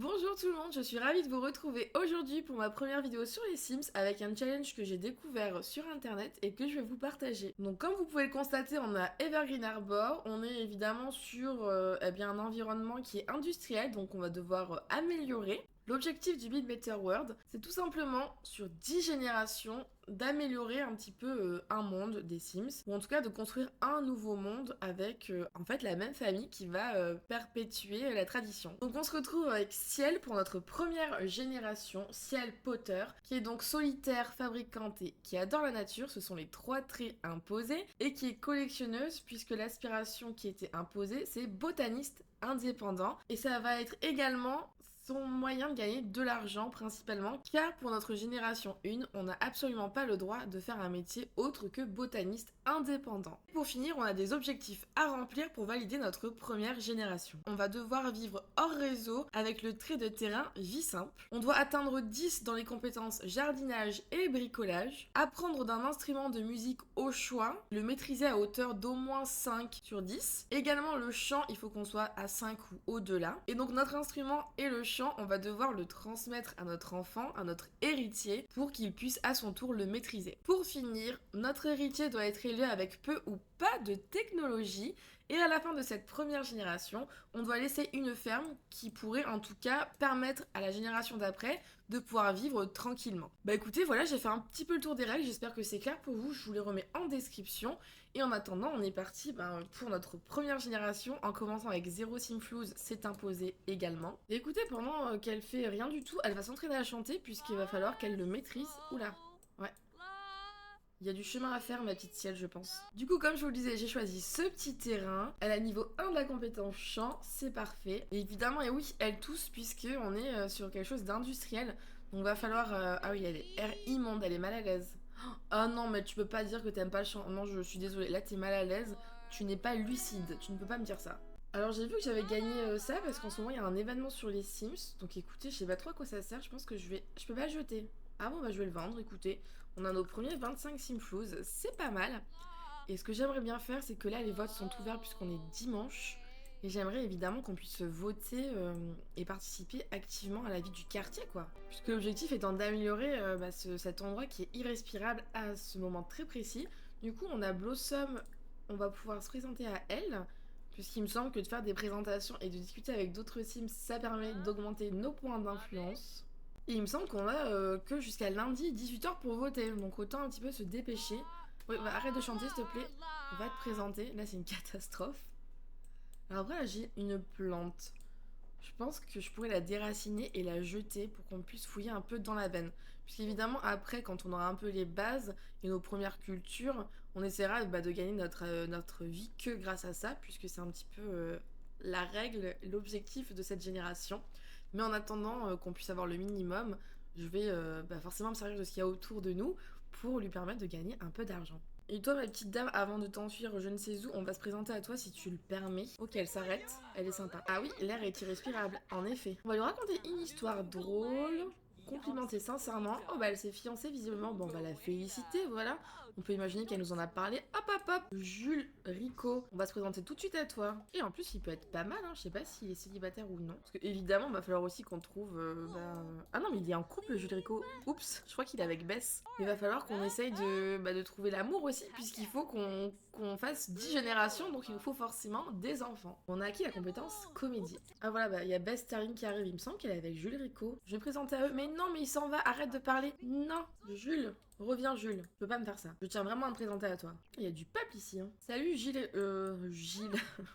Bonjour tout le monde, je suis ravie de vous retrouver aujourd'hui pour ma première vidéo sur les Sims avec un challenge que j'ai découvert sur internet et que je vais vous partager. Donc comme vous pouvez le constater, on a Evergreen Arbor, on est évidemment sur un environnement qui est industriel, donc on va devoir améliorer. L'objectif du Build Better World, c'est tout simplement sur 10 générations d'améliorer un petit peu un monde des Sims, ou en tout cas de construire un nouveau monde avec en fait la même famille qui va perpétuer la tradition. Donc on se retrouve avec Ciel pour notre première génération, Ciel Potter, qui est donc solitaire, fabricante et qui adore la nature, ce sont les 3 traits imposés, et qui est collectionneuse puisque l'aspiration qui était imposée c'est botaniste indépendant, et ça va être également son moyen de gagner de l'argent principalement, car pour notre génération 1, on n'a absolument pas le droit de faire un métier autre que botaniste indépendant. Pour finir, on a des objectifs à remplir pour valider notre première génération. On va devoir vivre hors réseau avec le trait de terrain vie simple. On doit atteindre 10 dans les compétences jardinage et bricolage, apprendre d'un instrument de musique au choix, le maîtriser à hauteur d'au moins 5 sur 10. Également le chant, il faut qu'on soit à 5 ou au-delà. Et donc notre instrument et le chant, on va devoir le transmettre à notre enfant, à notre héritier, pour qu'il puisse à son tour le maîtriser. Pour finir, notre héritier doit être élevé avec peu ou pas de technologie, et à la fin de cette première génération, on doit laisser une ferme qui pourrait en tout cas permettre à la génération d'après de pouvoir vivre tranquillement. Bah écoutez, voilà, j'ai fait un petit peu le tour des règles, j'espère que c'est clair pour vous, je vous les remets en description, et en attendant, on est parti pour notre première génération, en commençant avec 0 Simflouz, c'est imposé également. Et écoutez, pendant qu'elle fait rien du tout, elle va s'entraîner à chanter, puisqu'il va falloir qu'elle le maîtrise. Oula, ouais. Il y a du chemin à faire, ma petite Ciel, je pense. Du coup, comme je vous le disais, j'ai choisi ce petit terrain. Elle a niveau 1 de la compétence chant, c'est parfait. Et évidemment, et oui, elle tousse, puisqu'on est sur quelque chose d'industriel. Donc va falloir... Ah oui, elle est air immonde, elle est mal à l'aise. Ah non, mais tu peux pas dire que t'aimes pas le chant. Non, je suis désolée, là t'es mal à l'aise. Tu n'es pas lucide, tu ne peux pas me dire ça. Alors j'ai vu que j'avais gagné ça parce qu'en ce moment il y a un événement sur les Sims. Donc écoutez, je sais pas trop à quoi ça sert, je pense que je peux pas le jeter. Ah bon, bah je vais le vendre, écoutez. On a nos premiers 25 Simflouz, c'est pas mal. Et ce que j'aimerais bien faire, c'est que là les votes sont ouverts puisqu'on est dimanche. Et j'aimerais évidemment qu'on puisse voter et participer activement à la vie du quartier, quoi. Puisque l'objectif étant d'améliorer cet endroit qui est irrespirable à ce moment très précis. Du coup, on a Blossom, on va pouvoir se présenter à elle. Puisqu'il me semble que de faire des présentations et de discuter avec d'autres Sims, ça permet d'augmenter nos points d'influence. Et il me semble qu'on a que jusqu'à lundi 18h pour voter, donc autant un petit peu se dépêcher. Oui, bah, arrête de chanter s'il te plaît, va te présenter, là c'est une catastrophe. Alors après là j'ai une plante. Je pense que je pourrais la déraciner et la jeter pour qu'on puisse fouiller un peu dans la veine. Puisqu'évidemment, après, quand on aura un peu les bases et nos premières cultures, on essaiera de gagner notre vie que grâce à ça, puisque c'est un petit peu la règle, l'objectif de cette génération. Mais en attendant qu'on puisse avoir le minimum, je vais forcément me servir de ce qu'il y a autour de nous pour lui permettre de gagner un peu d'argent. Et toi, ma petite dame, avant de t'enfuir je ne sais où, on va se présenter à toi si tu le permets. Ok, elle s'arrête, elle est sympa. Ah oui, l'air est irrespirable, en effet. On va lui raconter une histoire drôle, complimenter sincèrement. Oh bah elle s'est fiancée visiblement, bon on va la féliciter, voilà. On peut imaginer qu'elle nous en a parlé. Hop hop hop, Jules Rico, on va se présenter tout de suite à toi. Et en plus il peut être pas mal, hein. Je sais pas s'il est célibataire ou non. Parce que évidemment, va falloir aussi qu'on trouve... Ah non mais il est en couple Jules Rico. Oups, je crois qu'il est avec Bess. Il va falloir qu'on essaye de trouver l'amour aussi, puisqu'il faut qu'on fasse 10 générations, donc il nous faut forcément des enfants. On a acquis la compétence comédie. Ah voilà, bah il y a Bess Sterling qui arrive, il me semble qu'elle est avec Jules Rico. Je vais me présenter à eux, mais non, mais il s'en va, arrête de parler. Non, Jules, reviens Jules. Je peux pas me faire ça. Je tiens vraiment à me présenter à toi. Il y a du peuple ici, hein. Salut Gilles, Gilles.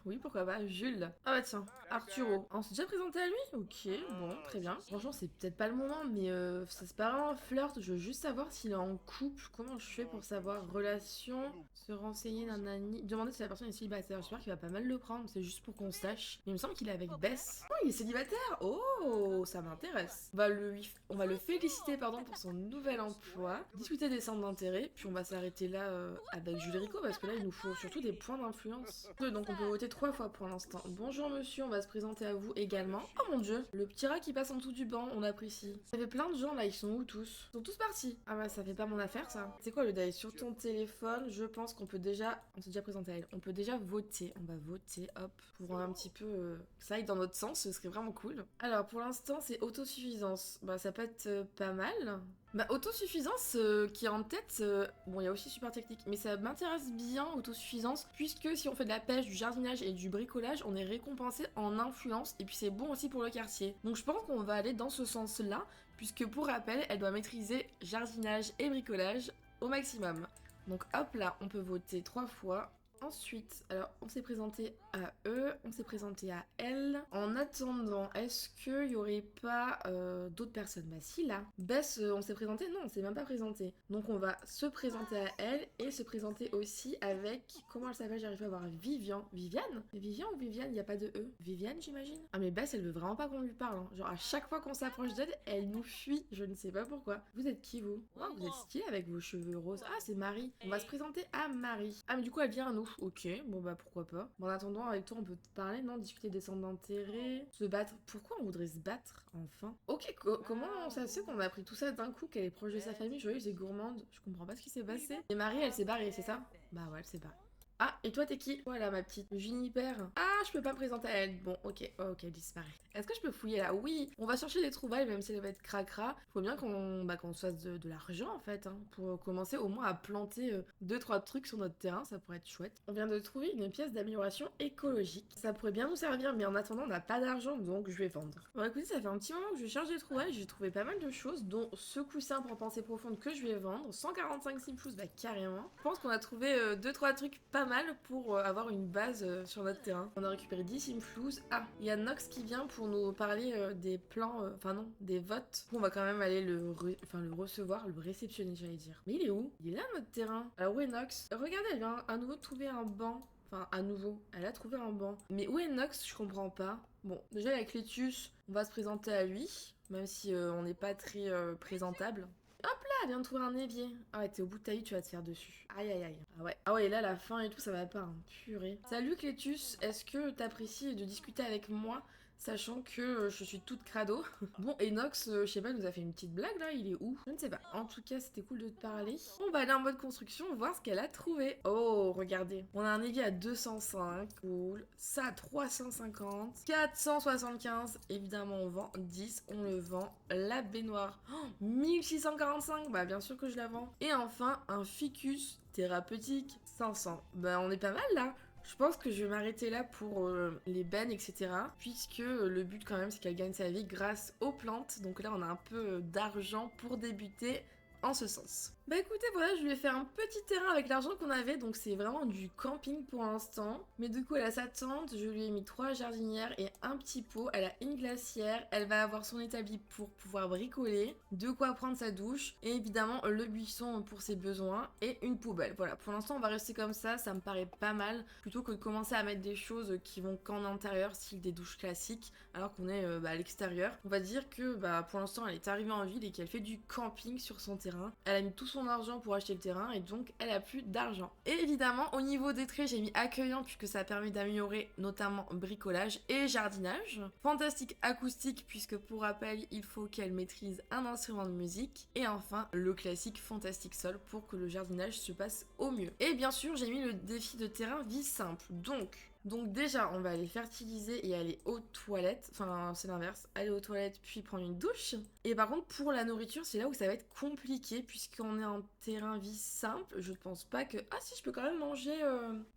Oui, pourquoi pas, Jules. Ah bah tiens, Arturo. On s'est déjà présenté à lui? Ok, bon, très bien. Franchement, c'est peut-être pas le moment, mais ça se paraît un flirt. Je veux juste savoir s'il est en couple. Comment je fais pour savoir? Relation, se renseigner, nanani. Demander si la personne est célibataire. J'espère qu'il va pas mal le prendre, c'est juste pour qu'on sache. Mais il me semble qu'il est avec Bess. Oh, il est célibataire. Oh, ça m'intéresse. On va le féliciter, pardon, pour son nouvel emploi. Discuter discuter des centres d'intérêt, puis on va s'arrêter là avec Jules Rico, parce que là, il nous faut surtout des points d'influence. Donc on peut voter 3 fois pour l'instant. Bonjour monsieur, on va se présenter à vous également. Oh mon dieu, le petit rat qui passe en dessous du banc, on apprécie. Ça fait plein de gens là, ils sont où tous? Ils sont tous partis. Ah bah ça fait pas mon affaire ça. C'est quoi le d'aller sur ton téléphone? Je pense qu'on peut déjà... On s'est déjà présenté à elle. On peut déjà voter. On va voter, hop, pour un petit peu... que ça aille dans notre sens, ce serait vraiment cool. Alors pour l'instant c'est autosuffisance. Bah ça peut être pas mal. Bah autosuffisance qui est en tête, bon il y a aussi super technique, mais ça m'intéresse bien autosuffisance, puisque si on fait de la pêche, du jardinage et du bricolage, on est récompensé en influence, et puis c'est bon aussi pour le quartier. Donc je pense qu'on va aller dans ce sens-là, puisque pour rappel, elle doit maîtriser jardinage et bricolage au maximum. Donc hop là, on peut voter 3 fois. Ensuite, alors on s'est présenté à eux, on s'est présenté à elle. En attendant, est-ce qu'il y aurait pas d'autres personnes? Bah si là. Bess, on s'est présenté? Non, on s'est même pas présenté. Donc on va se présenter à elle et se présenter aussi avec... Comment elle s'appelle? J'arrive pas à voir. Vivian. Viviane? Vivian ou Viviane? Il n'y a pas de E. Viviane j'imagine? Ah mais Bess, elle veut vraiment pas qu'on lui parle. Hein. Genre à chaque fois qu'on s'approche d'elle, elle nous fuit. Je ne sais pas pourquoi. Vous êtes qui vous? Oh, vous êtes stylé avec vos cheveux roses. Ah c'est Marie. On va se présenter à Marie. Ah mais du coup elle vient à nous. Ok, bon bah pourquoi pas. Bon, en attendant, avec toi on peut te parler, non? Discuter des centres d'intérêt, se battre. Pourquoi on voudrait se battre, enfin? Ok, comment ça se fait qu'on a appris tout ça d'un coup, qu'elle est proche de sa famille, joyeuse et gourmande? Je comprends pas ce qui s'est passé. Et Marie, elle s'est barrée, c'est ça? Bah ouais, elle s'est barrée. Ah, et toi t'es qui? Voilà ma petite Juniper. Ah, je peux pas me présenter à elle. Bon, ok, ok, elle disparaît. Est-ce que je peux fouiller là? Oui, on va chercher des trouvailles, même si elle va être cracra. Faut bien qu'on se fasse de l'argent en fait, hein, pour commencer au moins à planter 2-3 trucs sur notre terrain, ça pourrait être chouette. On vient de trouver une pièce d'amélioration écologique. Ça pourrait bien nous servir, mais en attendant, on n'a pas d'argent, donc je vais vendre. Bon écoutez, ça fait un petit moment que je cherche des trouvailles, j'ai trouvé pas mal de choses, dont ce coussin pour pensée profonde que je vais vendre. 145 simplous, bah carrément. Je pense qu'on a trouvé 2-3 trucs pas mal pour avoir une base sur notre terrain. On a récupéré 10 simflous. Ah, il y a Nox qui vient pour nous parler des plans, enfin non, des votes. On va quand même aller le recevoir, le réceptionner j'allais dire. Mais il est où? Il est là notre terrain. Alors où est Nox? Regardez, elle vient à nouveau de trouver un banc. Enfin, à nouveau, elle a trouvé un banc. Mais où est Nox? Je comprends pas. Bon, déjà avec Clétus, on va se présenter à lui, même si on n'est pas très présentable. Hop là, elle vient de trouver un évier. Ah ouais, t'es au bout de ta vie, tu vas te faire dessus. Aïe aïe aïe. Ah ouais, et là la fin et tout, ça va pas, hein. Purée. Salut Clétus, est-ce que t'apprécies de discuter avec moi, sachant que je suis toute crado? Bon, Enox, je sais pas, nous a fait une petite blague là, il est où? Je ne sais pas. En tout cas, c'était cool de te parler. On va aller en mode construction, voir ce qu'elle a trouvé. Oh, regardez. On a un évier à 205, cool. Ça à 350. 475, évidemment on vend. 10, on le vend. La baignoire, 1645, bah bien sûr que je la vends. Et enfin, un ficus thérapeutique, 500. Bah on est pas mal là. Je pense que je vais m'arrêter là pour les bennes, etc. Puisque le but quand même c'est qu'elle gagne sa vie grâce aux plantes. Donc là on a un peu d'argent pour débuter en ce sens. Bah écoutez, voilà, je lui ai fait un petit terrain avec l'argent qu'on avait, donc c'est vraiment du camping pour l'instant. Mais du coup, elle a sa tente, je lui ai mis 3 jardinières et un petit pot. Elle a une glacière, elle va avoir son établi pour pouvoir bricoler, de quoi prendre sa douche, et évidemment le buisson pour ses besoins, et une poubelle. Voilà, pour l'instant on va rester comme ça me paraît pas mal, plutôt que de commencer à mettre des choses qui vont qu'en intérieur, style des douches classiques, alors qu'on est à l'extérieur. On va dire que pour l'instant elle est arrivée en ville et qu'elle fait du camping sur son terrain. Elle a mis tout son argent pour acheter le terrain et donc elle a plus d'argent. Et évidemment au niveau des traits j'ai mis accueillant puisque ça permet d'améliorer notamment bricolage et jardinage. Fantastique acoustique puisque pour rappel il faut qu'elle maîtrise un instrument de musique. Et enfin le classique fantastique sol pour que le jardinage se passe au mieux. Et bien sûr j'ai mis le défi de terrain vie simple. Donc déjà, on va aller fertiliser et aller aux toilettes. Enfin, c'est l'inverse. Aller aux toilettes puis prendre une douche. Et par contre, pour la nourriture, c'est là où ça va être compliqué puisqu'on est en terrain vie simple. Je ne pense pas que... Ah si, je peux quand même manger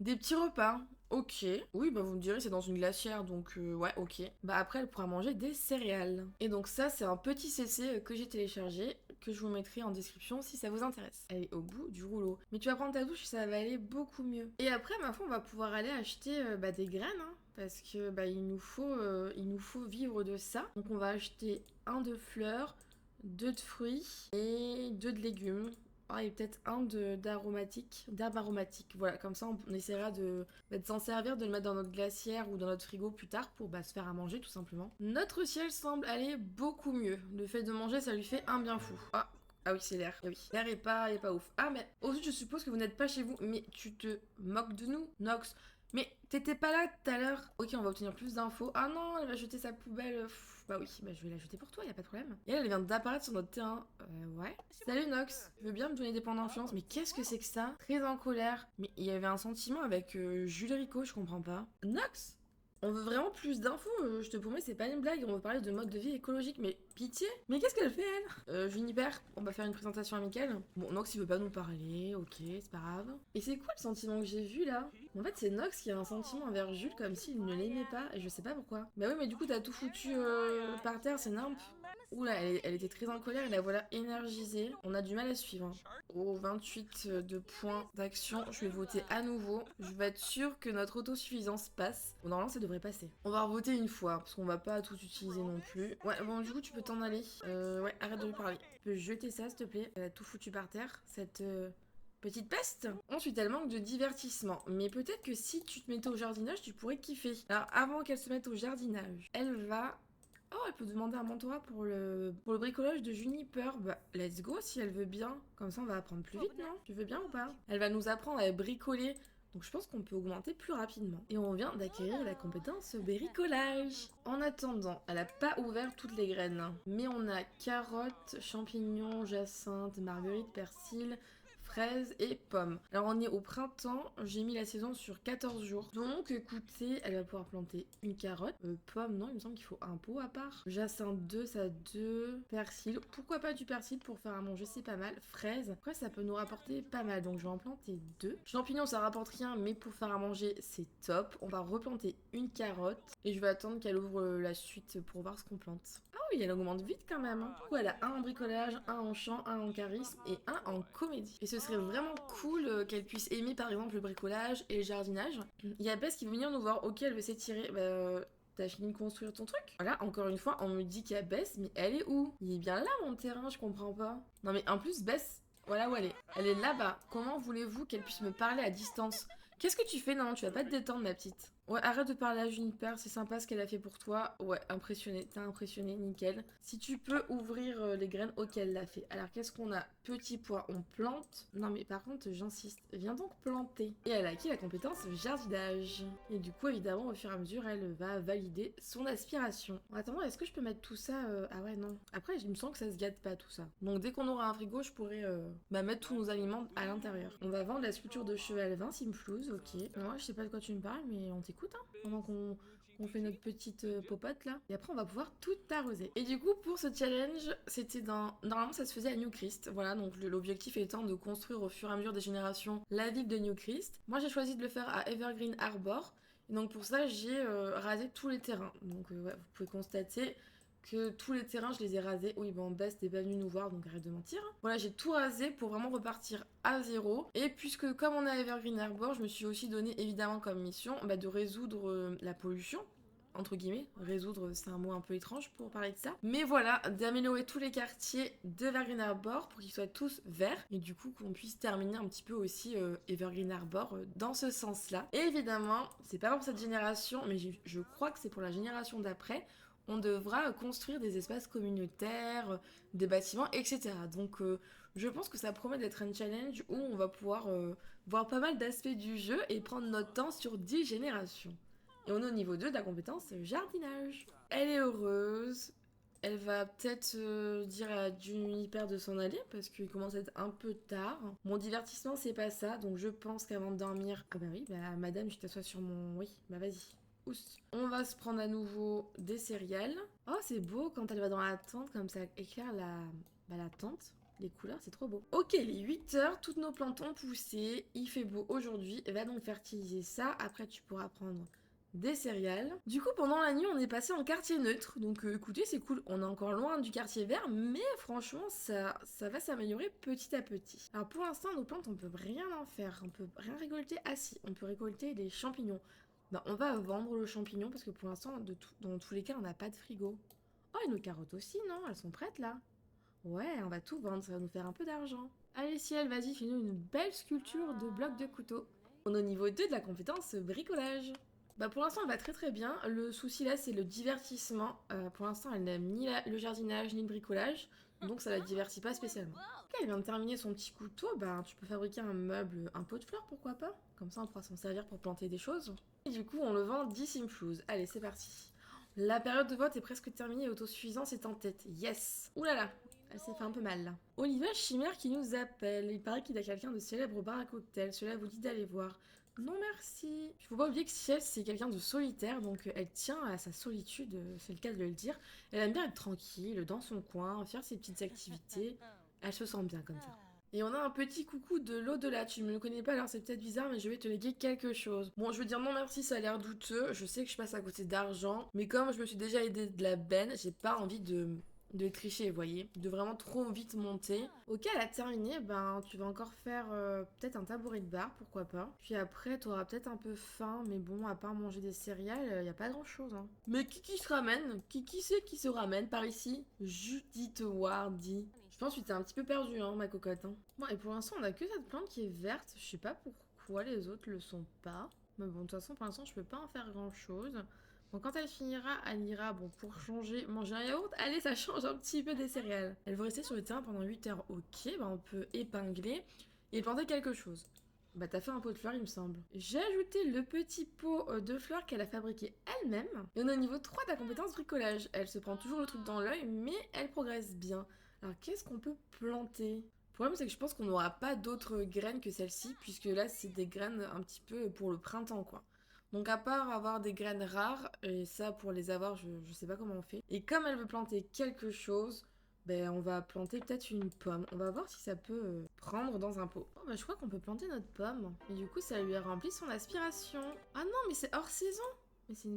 des petits repas. Ok. Oui, bah vous me direz, c'est dans une glacière, donc ouais, ok. Bah après, elle pourra manger des céréales. Et donc ça, c'est un petit CC que j'ai téléchargé, que je vous mettrai en description si ça vous intéresse. Elle est au bout du rouleau. Mais tu vas prendre ta douche, ça va aller beaucoup mieux. Et après, ma foi, on va pouvoir aller acheter des graines, hein, parce que il nous faut vivre de ça. Donc on va acheter 1 de fleurs, 2 de fruits et 2 de légumes. Ah, et peut-être un d'herbes aromatiques. Voilà, comme ça on essaiera de s'en servir, de le mettre dans notre glacière ou dans notre frigo plus tard pour se faire à manger tout simplement. Notre ciel semble aller beaucoup mieux. Le fait de manger, ça lui fait un bien fou. Ah, Ah oui, c'est l'air. Ah oui. L'air est pas ouf. Ah, mais ensuite, je suppose que vous n'êtes pas chez vous. Mais tu te moques de nous, Nox. Mais t'étais pas là tout à l'heure. Ok, on va obtenir plus d'infos. Ah non, elle va jeter sa poubelle. Bah oui, bah je vais la jeter pour toi, y a pas de problème. Et elle vient d'apparaître sur notre terrain. Ouais. Salut Nox. Tu veux bien me donner des points d'influence? Mais qu'est-ce que c'est que ça? Très en colère. Mais il y avait un sentiment avec Jules Rico, je comprends pas. Nox? On veut vraiment plus d'infos, je te promets, c'est pas une blague, on veut parler de mode de vie écologique, mais pitié. Mais qu'est-ce qu'elle fait, elle? Juniper, on va faire une présentation amicale. Bon, Nox, il veut pas nous parler, ok, c'est pas grave. Et c'est quoi le sentiment que j'ai vu, là? En fait, c'est Nox qui a un sentiment envers Jules comme s'il ne l'aimait pas, et je sais pas pourquoi. Bah oui, mais du coup, t'as tout foutu par terre, c'est nimp. Oula, elle était très en colère et la voilà énergisée. On a du mal à suivre. Au 28 de points d'action, je vais voter à nouveau. Je vais être sûre que notre autosuffisance passe. Bon, normalement, ça devrait passer. On va revoter une fois, parce qu'on va pas tout utiliser non plus. Ouais, bon, du coup, tu peux t'en aller. Ouais, arrête de lui parler. Tu peux jeter ça, s'il te plaît. Elle a tout foutu par terre, cette petite peste. Ensuite, elle manque de divertissement. Mais peut-être que si tu te mettais au jardinage, tu pourrais kiffer. Alors, avant qu'elle se mette au jardinage, elle va... Oh, elle peut demander un mentorat pour le bricolage de Juniper. Bah, let's go si elle veut bien. Comme ça, on va apprendre plus vite, non? Tu veux bien ou pas? Elle va nous apprendre à bricoler. Donc je pense qu'on peut augmenter plus rapidement. Et on vient d'acquérir la compétence bricolage. En attendant, elle a pas ouvert toutes les graines. Mais on a carottes, champignons, jacinthe, marguerite, persil, fraises et pommes. Alors on est au printemps, j'ai mis la saison sur 14 jours. Donc écoutez, elle va pouvoir planter une carotte. Pomme, non, il me semble qu'il faut un pot à part. Jacinthe 2, ça 2. Persil, pourquoi pas du persil pour faire à manger, c'est pas mal. Fraises, après ça peut nous rapporter pas mal, donc je vais en planter 2. Champignons, ça rapporte rien, mais pour faire à manger, c'est top. On va replanter une carotte et je vais attendre qu'elle ouvre la suite pour voir ce qu'on plante. Ah oui, elle augmente vite quand même. Du coup, elle a un en bricolage, un en chant, un en charisme et un en comédie. Et ce serait vraiment cool qu'elle puisse aimer par exemple le bricolage et le jardinage. Il y a Bess qui veut venir nous voir. Ok, elle veut s'étirer. T'as fini de construire ton truc? Voilà, encore une fois, on me dit qu'il y a Bess, mais elle est où? Il est bien là mon terrain, je comprends pas. Non mais en plus, Bess, voilà où elle est. Elle est là-bas. Comment voulez-vous qu'elle puisse me parler à distance? Qu'est-ce que tu fais? Non, tu vas pas te détendre, ma petite. Ouais, arrête de parler à Juniper, c'est sympa ce qu'elle a fait pour toi. Ouais, impressionné, t'as impressionné, nickel. Si tu peux ouvrir les graines, ok, elle l'a fait. Alors, qu'est-ce qu'on a? Petit pois, on plante. Non, mais par contre, j'insiste, viens donc planter. Et elle a acquis la compétence jardinage. Et du coup, évidemment, au fur et à mesure, elle va valider son aspiration. En attendant, est-ce que je peux mettre tout ça Ah ouais, non. Après, je me sens que ça se gâte pas, tout ça. Donc, dès qu'on aura un frigo, je pourrais mettre tous nos aliments à l'intérieur. On va vendre la sculpture de cheval 20 Simflouz, ok. Moi, je sais pas de quoi tu me parles, mais on t'écoute, hein, pendant qu'on fait notre petite popote là. Et après, on va pouvoir tout arroser. Et du coup, pour ce challenge, c'était dans... Normalement, ça se faisait à New Christ. Voilà, donc l'objectif étant de construire au fur et à mesure des générations la ville de New Christ. Moi, j'ai choisi de le faire à Evergreen Harbor. Et donc, pour ça, j'ai rasé tous les terrains. Donc, ouais, vous pouvez constater que tous les terrains, je les ai rasés. Oui, bon, Bess, t'es pas venu nous voir, donc arrête de mentir. Voilà, j'ai tout rasé pour vraiment repartir à zéro. Et puisque, comme on est à Evergreen Harbor, je me suis aussi donné, évidemment, comme mission de résoudre la pollution. Entre guillemets, résoudre, c'est un mot un peu étrange pour parler de ça. Mais voilà, d'améliorer tous les quartiers d'Evergreen Harbor pour qu'ils soient tous verts. Et du coup, qu'on puisse terminer un petit peu aussi Evergreen Harbor dans ce sens-là. Et évidemment, c'est pas pour cette génération, mais je crois que c'est pour la génération d'après. On devra construire des espaces communautaires, des bâtiments, etc. Donc je pense que ça promet d'être un challenge où on va pouvoir voir pas mal d'aspects du jeu et prendre notre temps sur 10 générations. Et on est au niveau 2 de la compétence jardinage. Elle est heureuse. Elle va peut-être dire à Juniper de s'en aller parce qu'il commence à être un peu tard. Mon divertissement, c'est pas ça. Donc je pense qu'avant de dormir... Ah bah oui, bah madame, je t'assois sur mon... Oui, bah vas-y. On va se prendre à nouveau des céréales. Oh, c'est beau quand elle va dans la tente, comme ça éclaire la tente. Les couleurs, c'est trop beau. Ok, les 8 heures, toutes nos plantes ont poussé. Il fait beau aujourd'hui. Va donc fertiliser ça. Après, tu pourras prendre des céréales. Du coup, pendant la nuit, on est passé en quartier neutre. Donc, écoutez, c'est cool. On est encore loin du quartier vert, mais franchement, ça va s'améliorer petit à petit. Alors, pour l'instant, nos plantes, on peut rien en faire. On peut rien récolter. Ah si, on peut récolter des champignons. On va vendre le champignon parce que pour l'instant, dans tous les cas, on n'a pas de frigo. Oh, et nos carottes aussi, non? Elles sont prêtes là. Ouais, on va tout vendre, ça va nous faire un peu d'argent. Allez, Ciel, vas-y, fais-nous une belle sculpture de blocs de couteau. On est au niveau 2 de la compétence bricolage. Bah pour l'instant elle va très très bien. Le souci là c'est le divertissement. Pour l'instant elle n'aime ni le jardinage ni le bricolage. Donc ça la divertit pas spécialement. Ok, elle vient de terminer son petit couteau. Bah tu peux fabriquer un meuble, un pot de fleurs pourquoi pas. Comme ça on pourra s'en servir pour planter des choses. Et du coup on le vend 10 Simflouz. Allez c'est parti. La période de vote est presque terminée et autosuffisance est en tête. Yes. Ouh là là. Elle s'est fait un peu mal là. Olivia Chimère qui nous appelle. Il paraît qu'il a quelqu'un de célèbre au bar à cocktail. Cela vous dit d'aller voir. Non merci. Il faut pas oublier que Ciel c'est quelqu'un de solitaire, donc elle tient à sa solitude, c'est le cas de le dire. Elle aime bien être tranquille, dans son coin, faire ses petites activités. Elle se sent bien comme ça. Et on a un petit coucou de l'au-delà, tu me le connais pas alors c'est peut-être bizarre mais je vais te léguer quelque chose. Bon je veux dire non merci ça a l'air douteux, je sais que je passe à côté d'argent, mais comme je me suis déjà aidé de la benne, j'ai pas envie de tricher, vous voyez, de vraiment trop vite monter. Ok, elle a terminé, ben tu vas encore faire peut-être un tabouret de bar, pourquoi pas. Puis après, t'auras peut-être un peu faim, mais bon, à part manger des céréales, y a pas grand-chose. Hein. Mais qui se ramène? Qui c'est qui se ramène par ici? Judith Wardy. Je pense que tu t'es un petit peu perdue, hein, ma cocotte. Hein. Bon, et pour l'instant, on a que cette plante qui est verte. Je sais pas pourquoi les autres le sont pas. Mais bon, de toute façon, pour l'instant, je peux pas en faire grand-chose. Bon, quand elle finira, elle ira, bon, pour changer, manger un yaourt. Allez, ça change un petit peu des céréales. Elle veut rester sur le terrain pendant 8 heures. Ok, bah on peut épingler et planter quelque chose. Bah t'as fait un pot de fleurs, il me semble. J'ai ajouté le petit pot de fleurs qu'elle a fabriqué elle-même. Et on est au niveau 3 de la compétence bricolage. Elle se prend toujours le truc dans l'œil, mais elle progresse bien. Alors qu'est-ce qu'on peut planter? Le problème, c'est que je pense qu'on n'aura pas d'autres graines que celle-ci, puisque là, c'est des graines un petit peu pour le printemps, quoi. Donc à part avoir des graines rares, et ça pour les avoir, je sais pas comment on fait. Et comme elle veut planter quelque chose, ben on va planter peut-être une pomme. On va voir si ça peut prendre dans un pot. Oh bah je crois qu'on peut planter notre pomme. Et du coup ça lui a rempli son aspiration. Ah non mais c'est hors saison. Mais c'est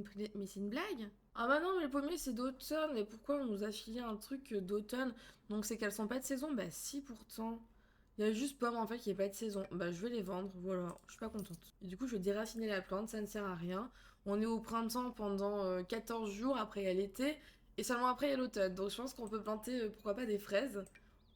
une blague. Ah bah non mais le pommier c'est d'automne. Mais pourquoi on nous a filé un truc d'automne? Donc c'est qu'elles sont pas de saison? Bah si pourtant. Il y a juste pomme en fait qui est pas de saison. Bah je vais les vendre, voilà, je suis pas contente. Et du coup je vais déraciner la plante, ça ne sert à rien. On est au printemps pendant 14 jours, après il y a l'été, et seulement après il y a l'automne. Donc je pense qu'on peut planter pourquoi pas des fraises.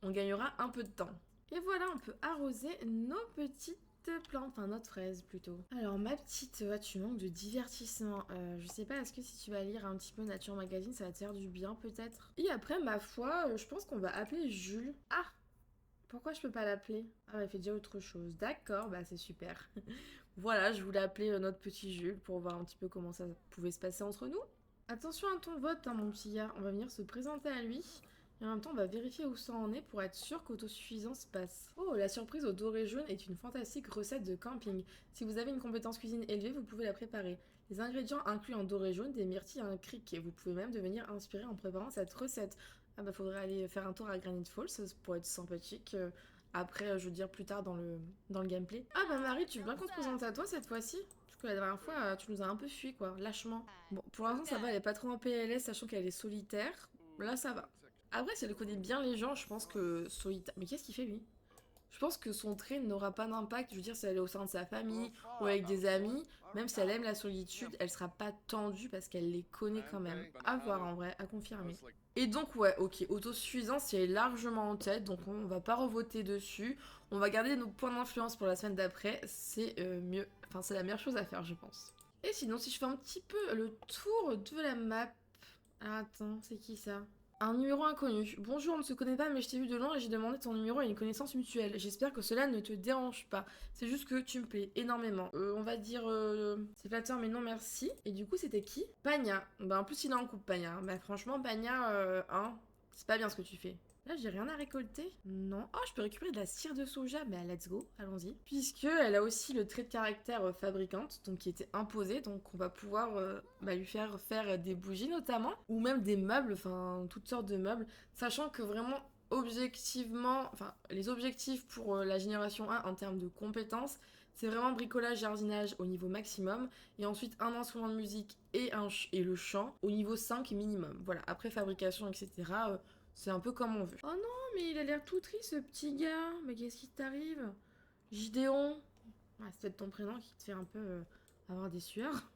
On gagnera un peu de temps. Et voilà, on peut arroser nos petites plantes, enfin notre fraise plutôt. Alors ma petite, tu manques de divertissement. Je sais pas, est-ce que si tu vas lire un petit peu Nature Magazine, ça va te faire du bien peut-être. Et après ma foi, je pense qu'on va appeler Jules. Ah, pourquoi je peux pas l'appeler? Ah, elle fait déjà autre chose. D'accord, bah c'est super. Voilà, je voulais appeler notre petit Jules pour voir un petit peu comment ça pouvait se passer entre nous. Attention à ton vote, hein, mon petit gars. On va venir se présenter à lui. Et en même temps, on va vérifier où ça en est pour être sûr qu'autosuffisance passe. Oh, la surprise au doré jaune est une fantastique recette de camping. Si vous avez une compétence cuisine élevée, vous pouvez la préparer. Les ingrédients incluent un doré jaune, des myrtilles et un cric. Et vous pouvez même devenir inspiré en préparant cette recette. Ah bah faudrait aller faire un tour à Granite Falls, ça pourrait être sympathique. Après, je veux dire plus tard dans le gameplay. Ah bah Marie, tu veux bien qu'on se présente à toi cette fois-ci? Parce que la dernière fois, tu nous as un peu fui quoi, lâchement. Bon, pour l'instant ça va, elle est pas trop en PLS, sachant qu'elle est solitaire. Là ça va. Après, si elle connaît bien les gens, je pense que solitaire... Mais qu'est-ce qu'il fait lui? Je pense que son trait n'aura pas d'impact. Je veux dire, si elle est au sein de sa famille ou avec des amis, même si elle aime la solitude, elle sera pas tendue parce qu'elle les connaît quand même. À voir en vrai, à confirmer. Et donc ouais, ok, autosuffisance, c'est largement en tête, donc on va pas revoter dessus. On va garder nos points d'influence pour la semaine d'après, c'est mieux. Enfin, c'est la meilleure chose à faire, je pense. Et sinon, si je fais un petit peu le tour de la map... Ah, attends, c'est qui ça? Un numéro inconnu. Bonjour, on ne se connaît pas, mais je t'ai vu de loin et j'ai demandé ton numéro à une connaissance mutuelle. J'espère que cela ne te dérange pas. C'est juste que tu me plais énormément. On va dire... C'est flatteur, mais non merci. Et du coup, c'était qui? Pagna. Bah, en plus, il est en couple, Pagna. Bah, franchement, Pagna, hein, c'est pas bien ce que tu fais. Là, j'ai rien à récolter. Non. Oh, je peux récupérer de la cire de soja. Bah, let's go, allons-y. Puisque elle a aussi le trait de caractère fabricante, donc qui était imposé. Donc, on va pouvoir lui faire faire des bougies notamment, ou même des meubles, enfin, toutes sortes de meubles. Sachant que vraiment, objectivement, enfin, les objectifs pour la génération 1 en termes de compétences, c'est vraiment bricolage, jardinage au niveau maximum. Et ensuite, un instrument de musique et le chant au niveau 5 minimum. Voilà, après fabrication, etc. C'est un peu comme on veut. Oh non, mais il a l'air tout triste ce petit gars. Mais qu'est-ce qui t'arrive? Gideon. Ah, c'est peut-être ton prénom qui te fait un peu avoir des sueurs.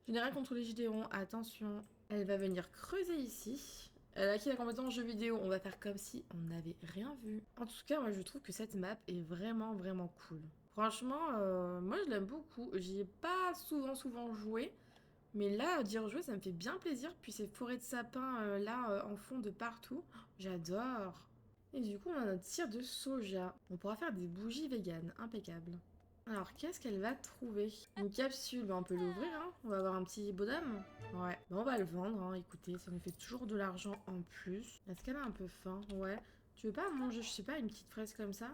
Je n'ai rien contre les Gideons. Attention. Elle va venir creuser ici. Elle a acquis la compétence jeu vidéo. On va faire comme si on n'avait rien vu. En tout cas, moi je trouve que cette map est vraiment vraiment cool. Franchement, moi je l'aime beaucoup. J'y ai pas souvent joué. Mais là, d'y rejouer, ça me fait bien plaisir. Puis ces forêts de sapins là en fond de partout. J'adore. Et du coup, on a notre cire de soja. On pourra faire des bougies véganes. Impeccable. Alors, qu'est-ce qu'elle va trouver? Une capsule, bah, on peut l'ouvrir, hein. On va avoir un petit bonhomme. Ouais, bah, on va le vendre, hein. Écoutez, ça nous fait toujours de l'argent en plus. Est-ce qu'elle a un peu faim? Ouais. Tu veux pas manger, je sais pas, une petite fraise comme ça?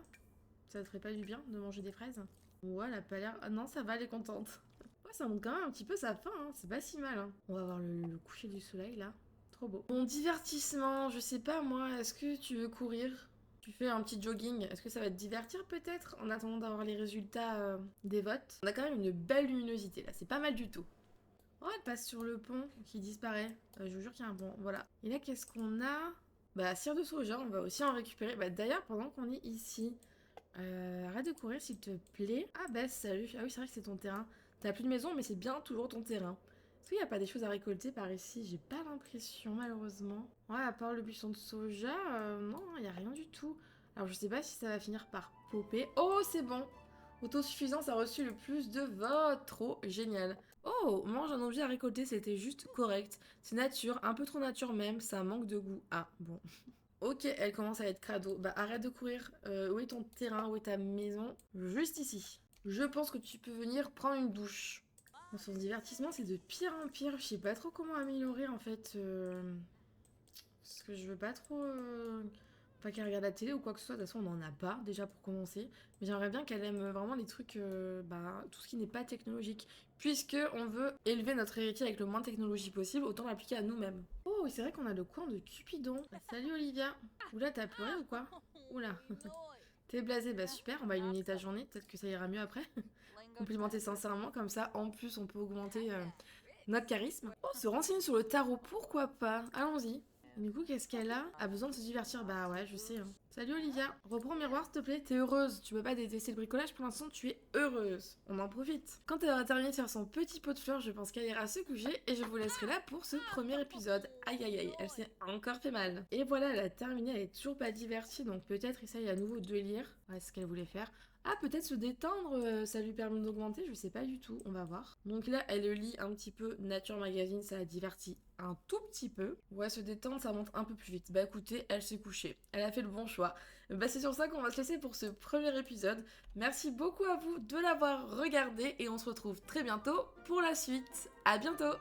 Ça te ferait pas du bien de manger des fraises? Ouais, elle a pas l'air... Ah non, ça va, elle est contente. Ouais, ça montre quand même un petit peu sa faim, hein. C'est pas si mal, hein. On va voir le coucher du soleil, là. Trop beau. Bon, divertissement, je sais pas, moi, est-ce que tu veux courir? Tu fais un petit jogging, est-ce que ça va te divertir peut-être en attendant d'avoir les résultats des votes? On a quand même une belle luminosité là, c'est pas mal du tout. Oh, elle passe sur le pont qui disparaît. Je vous jure qu'il y a un pont, voilà. Et là, qu'est-ce qu'on a? Bah, cire de soja, on va aussi en récupérer. Bah, d'ailleurs, pendant qu'on est ici, arrête de courir s'il te plaît. Ah, bah, salut. Ah oui, c'est vrai que c'est ton terrain. T'as plus de maison, mais c'est bien toujours ton terrain. Est-ce qu'il n'y a pas des choses à récolter par ici? J'ai pas l'impression, malheureusement. Ouais, à part le buisson de soja, non, il n'y a rien du tout. Alors, je sais pas si ça va finir par popper. Oh, c'est bon! Autosuffisance a reçu le plus de votes. Trop génial. Oh, mange un objet à récolter, c'était juste correct. C'est nature, un peu trop nature même, ça manque de goût. Ah, bon. Ok, elle commence à être crado. Bah, arrête de courir. Où est ton terrain? Où est ta maison? Juste ici. Je pense que tu peux venir prendre une douche. Son divertissement, c'est de pire en pire. Je sais pas trop comment améliorer en fait. Parce que je veux pas trop. Pas qu'elle regarde la télé ou quoi que ce soit. De toute façon, on en a pas déjà pour commencer. Mais j'aimerais bien qu'elle aime vraiment les trucs. Bah, tout ce qui n'est pas technologique. Puisque on veut élever notre héritier avec le moins de technologie possible, autant l'appliquer à nous-mêmes. Oh, oui, c'est vrai qu'on a le coin de Cupidon. Bah, salut Olivia. Oula, t'as pleuré ou quoi? Oula. T'es blasé, bah super, on va illuminer ta journée, peut-être que ça ira mieux après. Complimenter sincèrement, comme ça, en plus, on peut augmenter notre charisme. Oh, se renseigner sur le tarot, pourquoi pas? Allons-y. Du coup, qu'est-ce qu'elle a? A besoin de se divertir? Bah ouais, je sais. Hein. Salut Olivia, reprends le miroir s'il te plaît, t'es heureuse. Tu peux pas détester le bricolage pour l'instant, tu es heureuse. On en profite. Quand elle aura terminé de faire son petit pot de fleurs, je pense qu'elle ira se coucher et je vous laisserai là pour ce premier épisode. Aïe aïe aïe, elle s'est encore fait mal. Et voilà, elle a terminé, elle est toujours pas divertie, donc peut-être essaye à nouveau de lire. Ouais, c'est ce qu'elle voulait faire. Ah, peut-être se détendre, ça lui permet d'augmenter, je sais pas du tout, on va voir. Donc là, elle lit un petit peu Nature Magazine, ça la divertit un tout petit peu. Ouais, se détendre, ça monte un peu plus vite. Bah écoutez, elle s'est couchée, elle a fait le bon choix. Bah c'est sur ça qu'on va se laisser pour ce premier épisode. Merci beaucoup à vous de l'avoir regardé et on se retrouve très bientôt pour la suite. À bientôt!